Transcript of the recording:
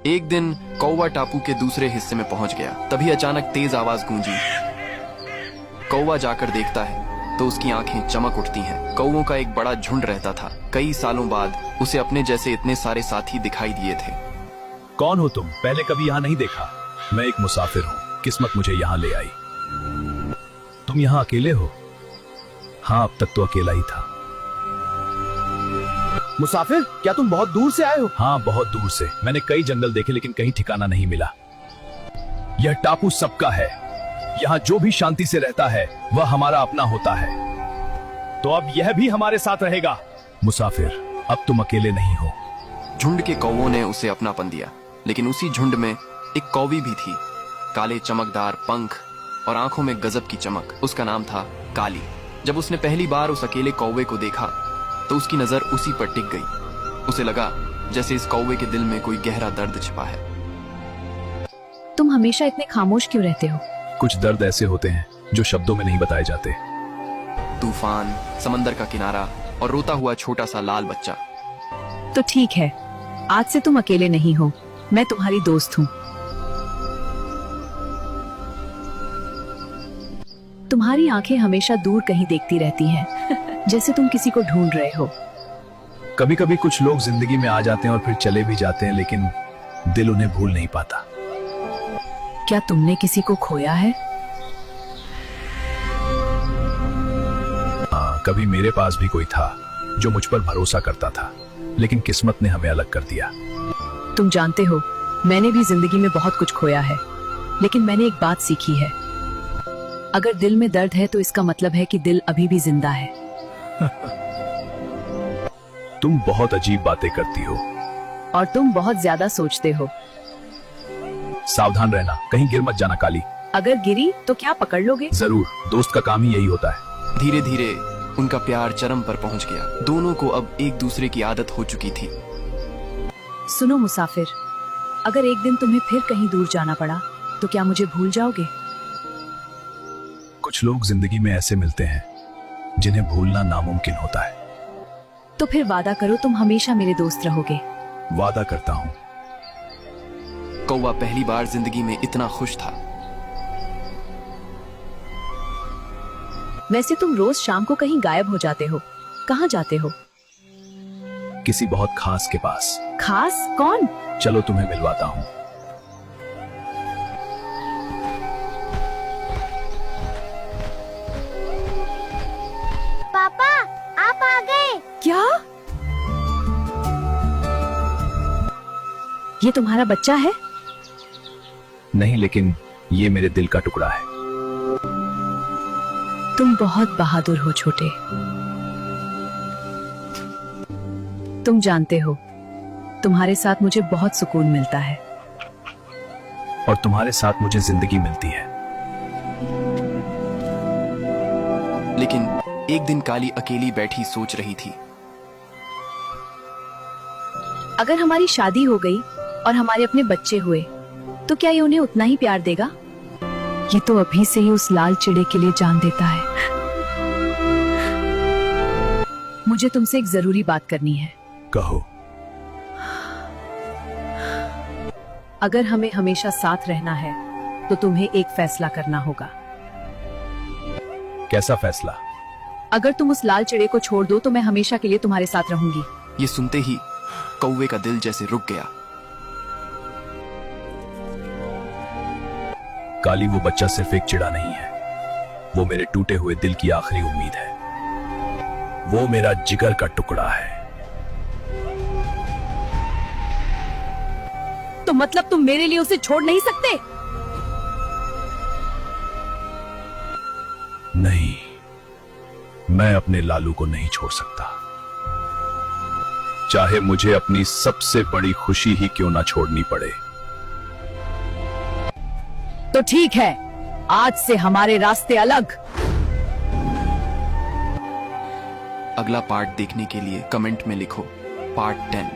एक दिन कौवा टापू के दूसरे हिस्से में पहुंच गया। तभी अचानक तेज आवाज गूंजी। कौवा जाकर देखता है तो उसकी आंखें चमक उठती हैं। कौवों का एक बड़ा झुंड रहता था। कई सालों बाद उसे अपने जैसे इतने सारे साथी दिखाई दिए थे। कौन हो तुम? पहले कभी यहाँ नहीं देखा। मैं एक मुसाफिर हूँ, किस्मत मुझे यहाँ ले आई। तुम यहाँ अकेले हो? हाँ, अब तक तो अकेला ही था। मुसाफिर, क्या तुम बहुत दूर से आए हो? हाँ, बहुत दूर से। मैंने कई जंगल देखे लेकिन कहीं ठिकाना नहीं मिला। यह टापू सबका है। यहाँ जो भी शांति से रहता है वह हमारा अपना होता है। तो अब यह भी हमारे साथ रहेगा। मुसाफिर, अब तुम अकेले नहीं हो। झुंड के कौवों ने उसे अपनापन दिया, लेकिन उसी झुंड में एक कौवी भी थी। काले चमकदार पंख और आंखों में गजब की चमक। उसका नाम था काली। जब उसने पहली बार उस अकेले कौवे को देखा तो उसकी नजर उसी पर टिक गई। उसे लगा जैसे इस कौवे के दिल में कोई गहरा दर्द छिपा है। तुम हमेशा इतने खामोश क्यों रहते हो? कुछ दर्द ऐसे होते हैं जो शब्दों में नहीं बताए जाते। तूफान, समंदर का किनारा और रोता हुआ छोटा सा लाल बच्चा। तो ठीक है, आज से तुम अकेले नहीं हो। मैं तुम्हारी दोस्त हूँ। तुम्हारी आंखें हमेशा दूर कहीं देखती रहती हैं, जैसे तुम किसी को ढूंढ रहे हो। कभी कभी कुछ लोग जिंदगी में आ जाते हैं और फिर चले भी जाते हैं, लेकिन दिल उन्हें भूल नहीं पाता। क्या तुमने किसी को खोया है? हाँ, कभी मेरे पास भी कोई था जो मुझ पर भरोसा करता था, लेकिन किस्मत ने हमें अलग कर दिया। तुम जानते हो, मैंने भी जिंदगी में बहुत कुछ खोया है, लेकिन मैंने एक बात सीखी है। अगर दिल में दर्द है तो इसका मतलब है कि दिल अभी भी जिंदा है। तुम बहुत अजीब बातें करती हो। और तुम बहुत ज्यादा सोचते हो। सावधान रहना, कहीं गिर मत जाना काली। अगर गिरी तो क्या पकड़ लोगे? जरूर, दोस्त का काम ही यही होता है। धीरे धीरे उनका प्यार चरम पर पहुंच गया। दोनों को अब एक दूसरे की आदत हो चुकी थी। सुनो मुसाफिर, अगर एक दिन तुम्हें फिर कहीं दूर जाना पड़ा तो क्या मुझे भूल जाओगे? कुछ लोग जिंदगी में ऐसे मिलते हैं जिन्हें भूलना नामुमकिन होता है। तो फिर वादा करो तुम हमेशा मेरे दोस्त रहोगे। वादा करता हूँ। कौवा पहली बार जिंदगी में इतना खुश था। वैसे तुम रोज शाम को कहीं गायब हो जाते हो। कहाँ जाते हो? किसी बहुत खास के पास। खास कौन? चलो तुम्हें मिलवाता हूँ। पापा, आप आ गए। क्या? ये तुम्हारा बच्चा है? नहीं, लेकिन ये मेरे दिल का टुकड़ा है। तुम बहुत बहादुर हो छोटे। तुम जानते हो, तुम्हारे साथ मुझे बहुत सुकून मिलता है। और तुम्हारे साथ मुझे जिंदगी मिलती है। लेकिन एक दिन काली अकेली बैठी सोच रही थी। अगर हमारी शादी हो गई और हमारे अपने बच्चे हुए तो क्या ये उन्हें उतना ही प्यार देगा? ये तो अभी से ही उस लाल चिड़े के लिए जान देता है। मुझे तुमसे एक जरूरी बात करनी है। कहो। अगर हमें हमेशा साथ रहना है तो तुम्हें एक फैसला करना होगा। कैसा फैसला? अगर तुम उस लाल चिड़े को छोड़ दो तो मैं हमेशा के लिए तुम्हारे साथ रहूंगी। ये सुनते ही कौवे का दिल जैसे रुक गया। काली, वो बच्चा सिर्फ एक चिड़ा नहीं है। वो मेरे टूटे हुए दिल की आखिरी उम्मीद है। वो मेरा जिगर का टुकड़ा है। तो मतलब तुम मेरे लिए उसे छोड़ नहीं सकते? नहीं, मैं अपने लालू को नहीं छोड़ सकता, चाहे मुझे अपनी सबसे बड़ी खुशी ही क्यों ना छोड़नी पड़े। तो ठीक है, आज से हमारे रास्ते अलग। अगला पार्ट देखने के लिए कमेंट में लिखो पार्ट 10।